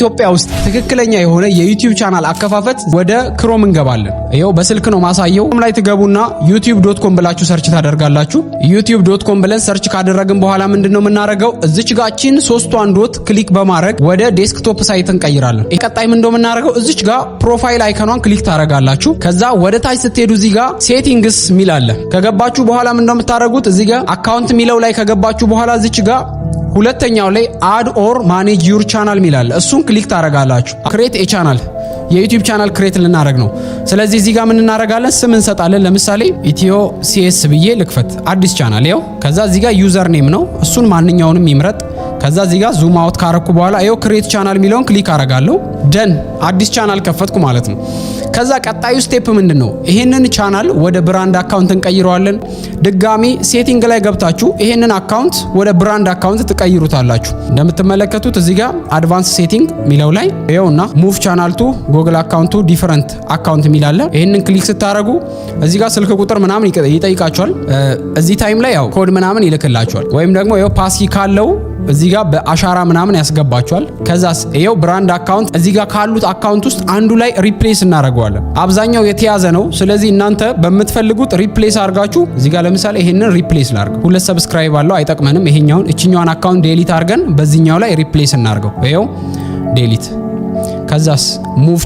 ኢትዮጵያ ውስጥ ትክክለኛ የሆነ የዩቲዩብ ቻናል አከፋፈት ወደ ክሮም እንገባለን። ይሄው በስልክ ነው ማሳየው። ክሮም ላይ ትገቡና youtube.com ብላችሁ ሰርች ታደርጋላችሁ። youtube.com ብለን ሰርች ካደረግን በኋላ ምንድነው የምናደርገው? እዚች ጋችን ሶስቷን ዶት ክሊክ በማድረግ ወደ ዴስክቶፕ ሳይት እንቀይራለን። ቀጣይ ምንድነው የምናደርገው? እዚች ጋር ፕሮፋይል አይከኗን ክሊክ ታደርጋላችሁ። ከዛ ወደ ታች ስትሄዱ እዚህ ጋር ሴቲንግስ ሚል አለ። ከገባችሁ በኋላ ምንድነው የምታደርጉት? እዚህ ጋር አካውንት ሚለው ላይ ከገባችሁ በኋላ እዚች ጋር ሁለተኛው ላይ አድ ኦር ማኔጅ ዩር ቻናል ሚላል እሱን ክሊክ ታረጋላችሁ። ክሬት ኤ ቻናል የዩቲዩብ ቻናል ክሬት ልናደርግ ነው። ስለዚህ እዚህ ጋር ምን እናደርጋለን? ስም እንሰጣለን። ለምሳሌ ኢትዮ ሲኤስ ብዬ ልክፈት አዲስ ቻናል ይኸው። ከዛ እዚህ ጋር ዩዘር ኔም ነው እሱን ማንኛውንም ይምረጥ። ከዛ እዚህ ጋር ዙም አውት ካረኩ በኋላ ይኸው ክሬት ቻናል ሚለውን ክሊክ አረጋለሁ። ደን አዲስ ቻናል ከፈትኩ ማለት ነው። ከዛ ቀጣዩ ስቴፕ ምንድነው? ይሄንን ቻናል ወደ ብራንድ አካውንት እንቀይረዋለን። ድጋሚ ሴቲንግ ላይ ገብታችሁ ይሄንን አካውንት ወደ ብራንድ አካውንት ትቀይሩታላችሁ። እንደምትመለከቱት እዚህ ጋር አድቫንስ ሴቲንግ ሚለው ላይ ይኸውና ሙቭ ቻናል ቱ ጉግል አካውንቱ ዲፈረንት አካውንት ሚላለ ይሄንን ክሊክ ስታረጉ እዚህ ጋር ስልክ ቁጥር ምናምን ይጠይቃችኋል። እዚህ ታይም ላይ ያው ኮድ ምናምን ይልክላችኋል። ወይም ደግሞ ይኸው ፓስኪ ካለው እዚህ ጋር በአሻራ ምናምን ያስገባችኋል። ከዛስ ይኸው ብራንድ አካውንት እዚህ ጋር ካሉት አካውንት ውስጥ አንዱ ላይ ሪፕሌስ እናደርገዋለን። አብዛኛው የተያዘ ነው። ስለዚህ እናንተ በምትፈልጉት ሪፕሌስ አድርጋችሁ እዚህ ጋር ለምሳሌ ይሄንን ሪፕሌስ ላድርግ። 2 ሰብስክራይብ አለው አይጠቅመንም። ይሄኛውን እቺኛዋን አካውንት ዴሊት አድርገን በዚህኛው ላይ ሪፕሌስ እናድርገው። ይኸው ዴሊት። ከዛስ ሙቭ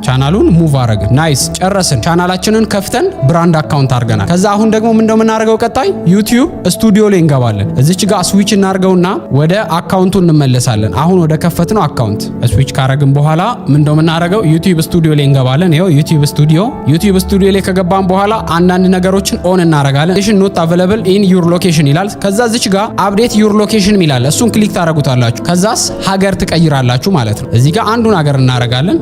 ቻናሉን ሙቭ አረግን። ናይስ ጨረስን። ቻናላችንን ከፍተን ብራንድ አካውንት አድርገናል። ከዛ አሁን ደግሞ ምንድነው የምናደርገው? ቀጣይ ዩቲዩብ ስቱዲዮ ላይ እንገባለን። እዚች ጋር ስዊች እናርገውና ወደ አካውንቱ እንመለሳለን። አሁን ወደ ከፈትነው አካውንት ስዊች ካረግን በኋላ ምንድነው የምናደርገው? ዩቲዩብ ስቱዲዮ ላይ እንገባለን። ይኸው ዩቲዩብ ስቱዲዮ ላይ ከገባን በኋላ አንዳንድ ነገሮችን ኦን እናረጋለን። ሎኬሽን ኖት አቬለብል ኢን ዩር ሎኬሽን ይላል። ከዛ እዚች ጋር አፕዴት ዩር ሎኬሽን ይላል። እሱን ክሊክ ታረጉታላችሁ። ከዛስ ሀገር ትቀይራላችሁ ማለት ነው። እዚህ ጋር አንዱን ሀገር እናረጋለን።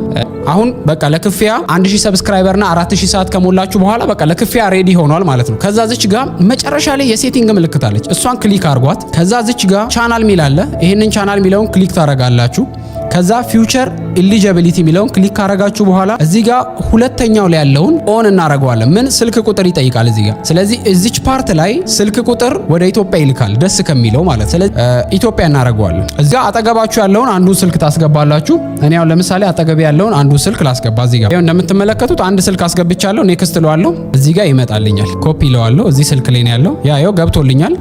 አሁን በቃ ለክፍያ 1000 ሰብስክራይበር እና 4000 ሰዓት ከሞላችሁ በኋላ በቃ ለክፍያ ሬዲ ሆኗል ማለት ነው። ከዛ እዚች ጋር መጨረሻ ላይ የሴቲንግ ምልክት አለች። እሷን ክሊክ አርጓት። ከዛ እዚች ጋር ቻናል ሚል አለ። ይሄንን ቻናል ሚለውን ክሊክ ታረጋላችሁ። ከዛ ፊውቸር ኢሊጂቢሊቲ ሚለውን ክሊክ ካረጋችሁ በኋላ እዚህ ጋር ሁለተኛው ላይ ያለውን ኦን እናረጋዋለን። ምን ስልክ ቁጥር ይጠይቃል እዚህ ጋር። ስለዚህ እዚች ፓርት ላይ ስልክ ቁጥር ወደ ኢትዮጵያ ይልካል ደስ ከሚለው ማለት። ስለዚህ ኢትዮጵያ እናረጋዋለን። እዚህ ጋር አጠገባችሁ ያለውን አንዱን ስልክ ታስገባላችሁ። እኔ ያው ለምሳሌ አጠገቤ ያለውን አንዱን ስልክ ላስገባ። እዚህ ጋር ይሄው እንደምትመለከቱት አንድ ስልክ አስገብቻለሁ። ኔክስት ለዋለሁ። እዚህ ጋር ይመጣልኛል። ኮፒ ለዋለሁ። እዚህ ስልክ ላይ ነው ያለው። ያው ገብቶልኛል።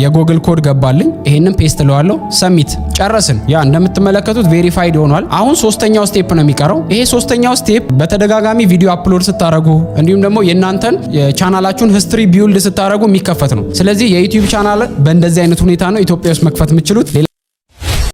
የጎግል ኮድ ገባልኝ። ይሄንን ፔስት ለዋለሁ። ሰሚት ጨረስን። ያ እንደምትመለከቱት ቬሪፋይድ ሆኗል። አሁን ሶስተኛው ስቴፕ ነው የሚቀረው። ይሄ ሶስተኛው ስቴፕ በተደጋጋሚ ቪዲዮ አፕሎድ ስታረጉ እንዲሁም ደግሞ የእናንተን የቻናላችሁን ሂስትሪ ቢውልድ ስታረጉ የሚከፈት ነው። ስለዚህ የዩቲዩብ ቻናል በእንደዚህ አይነት ሁኔታ ነው ኢትዮጵያ ውስጥ መክፈት የምትችሉት።